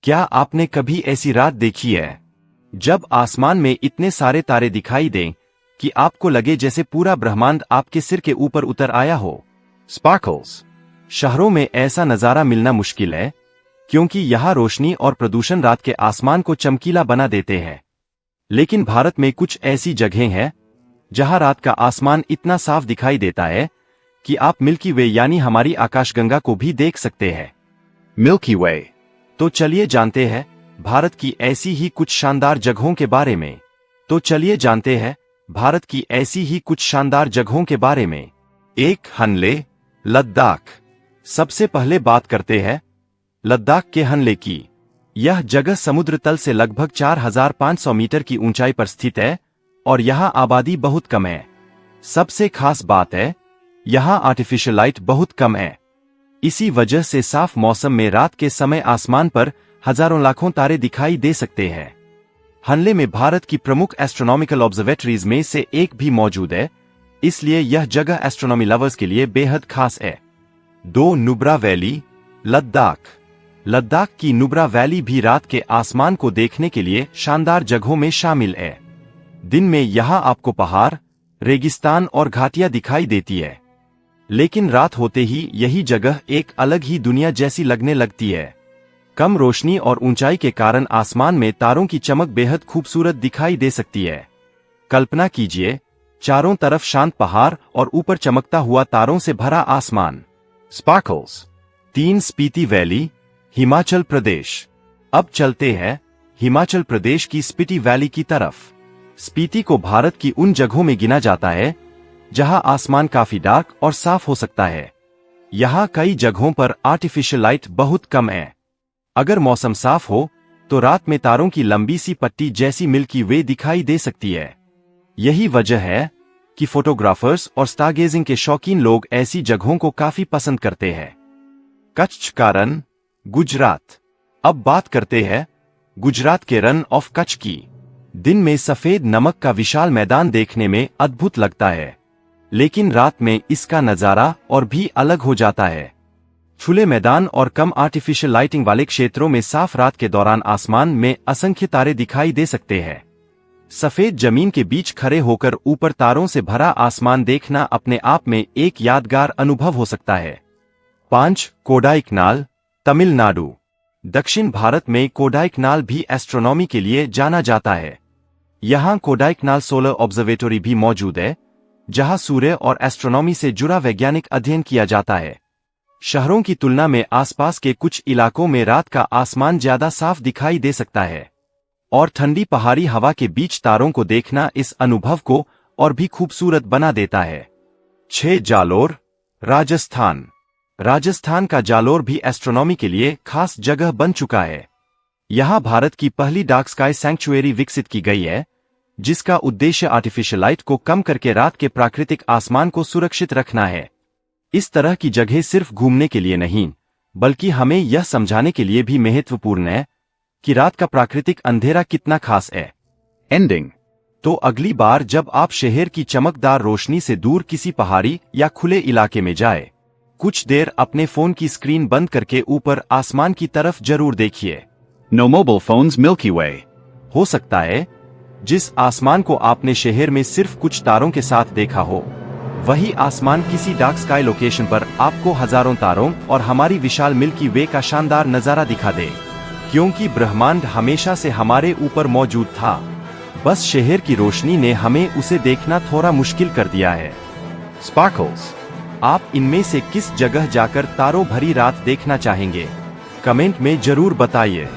क्या आपने कभी ऐसी रात देखी है जब आसमान में इतने सारे तारे दिखाई दें कि आपको लगे जैसे पूरा ब्रह्मांड आपके सिर के ऊपर उतर आया हो? स्पार्कल्स। शहरों में ऐसा नजारा मिलना मुश्किल है क्योंकि यहाँ रोशनी और प्रदूषण रात के आसमान को चमकीला बना देते हैं। लेकिन भारत में कुछ ऐसी जगहें हैं जहां रात का आसमान इतना साफ दिखाई देता है कि आप मिल्की वे यानी हमारी आकाशगंगा को भी देख सकते हैं। मिल्की वे। तो चलिए जानते हैं भारत की ऐसी ही कुछ शानदार जगहों के बारे में। एक, हनले, लद्दाख। सबसे पहले बात करते हैं लद्दाख के हनले की। यह जगह समुद्र तल से लगभग 4500 मीटर की ऊंचाई पर स्थित है और यहाँ आबादी बहुत कम है। सबसे खास बात है यहाँ आर्टिफिशियल लाइट बहुत कम है। इसी वजह से साफ मौसम में रात के समय आसमान पर हजारों लाखों तारे दिखाई दे सकते हैं। हनले में भारत की प्रमुख एस्ट्रोनॉमिकल ऑब्जर्वेटरीज में से एक भी मौजूद है, इसलिए यह जगह एस्ट्रोनॉमी लवर्स के लिए बेहद खास है। 2, नुब्रा वैली, लद्दाख। लद्दाख की नुब्रा वैली भी रात के आसमान को देखने के लिए शानदार जगहों में शामिल है। दिन में यहाँ आपको पहाड़, रेगिस्तान और घाटियां दिखाई देती है, लेकिन रात होते ही यही जगह एक अलग ही दुनिया जैसी लगने लगती है। कम रोशनी और ऊंचाई के कारण आसमान में तारों की चमक बेहद खूबसूरत दिखाई दे सकती है। कल्पना कीजिए, चारों तरफ शांत पहाड़ और ऊपर चमकता हुआ तारों से भरा आसमान। स्पार्कल्स। 3, स्पीति वैली, हिमाचल प्रदेश। अब चलते हैं हिमाचल प्रदेश की स्पीति वैली की तरफ। स्पीति को भारत की उन जगहों में गिना जाता है जहां आसमान काफी डार्क और साफ हो सकता है। यहाँ कई जगहों पर आर्टिफिशियल लाइट बहुत कम है। अगर मौसम साफ हो तो रात में तारों की लंबी सी पट्टी जैसी मिल्की वे दिखाई दे सकती है। यही वजह है कि फोटोग्राफर्स और स्टारगेजिंग के शौकीन लोग ऐसी जगहों को काफी पसंद करते हैं। कच्छ का रण, गुजरात। अब बात करते हैं गुजरात के रन ऑफ कच्छ की। दिन में सफेद नमक का विशाल मैदान देखने में अद्भुत लगता है, लेकिन रात में इसका नजारा और भी अलग हो जाता है। खुले मैदान और कम आर्टिफिशियल लाइटिंग वाले क्षेत्रों में साफ रात के दौरान आसमान में असंख्य तारे दिखाई दे सकते हैं। सफेद जमीन के बीच खड़े होकर ऊपर तारों से भरा आसमान देखना अपने आप में एक यादगार अनुभव हो सकता है। 5, कोडाइकनाल, तमिलनाडु। दक्षिण भारत में कोडाइकनाल भी एस्ट्रोनॉमी के लिए जाना जाता है। यहाँ कोडाइकनाल सोलर ऑब्जर्वेटरी भी मौजूद है, जहां सूर्य और एस्ट्रोनॉमी से जुड़ा वैज्ञानिक अध्ययन किया जाता है। शहरों की तुलना में आसपास के कुछ इलाकों में रात का आसमान ज्यादा साफ दिखाई दे सकता है और ठंडी पहाड़ी हवा के बीच तारों को देखना इस अनुभव को और भी खूबसूरत बना देता है। 6, जालोर, राजस्थान। राजस्थान का जालोर भी एस्ट्रोनॉमी के लिए खास जगह बन चुका है। यहाँ भारत की पहली डार्क स्काई सैंक्चुएरी विकसित की गई है, जिसका उद्देश्य आर्टिफिशियल लाइट को कम करके रात के प्राकृतिक आसमान को सुरक्षित रखना है। इस तरह की जगह सिर्फ घूमने के लिए नहीं, बल्कि हमें यह समझाने के लिए भी महत्वपूर्ण है कि रात का प्राकृतिक अंधेरा कितना खास है। एंडिंग। तो अगली बार जब आप शहर की चमकदार रोशनी से दूर किसी पहाड़ी या खुले इलाके में जाए, कुछ देर अपने फोन की स्क्रीन बंद करके ऊपर आसमान की तरफ जरूर देखिए। नो मोबाइल फोन्स, मिल्की वे। हो सकता है जिस आसमान को आपने शहर में सिर्फ कुछ तारों के साथ देखा हो, वही आसमान किसी डार्क स्काई लोकेशन पर आपको हजारों तारों और हमारी विशाल मिल्की वे का शानदार नजारा दिखा दे। क्योंकि ब्रह्मांड हमेशा से हमारे ऊपर मौजूद था, बस शहर की रोशनी ने हमें उसे देखना थोड़ा मुश्किल कर दिया है। स्पार्कल्स। आप इनमें से किस जगह जाकर तारों भरी रात देखना चाहेंगे? कमेंट में जरूर बताइए।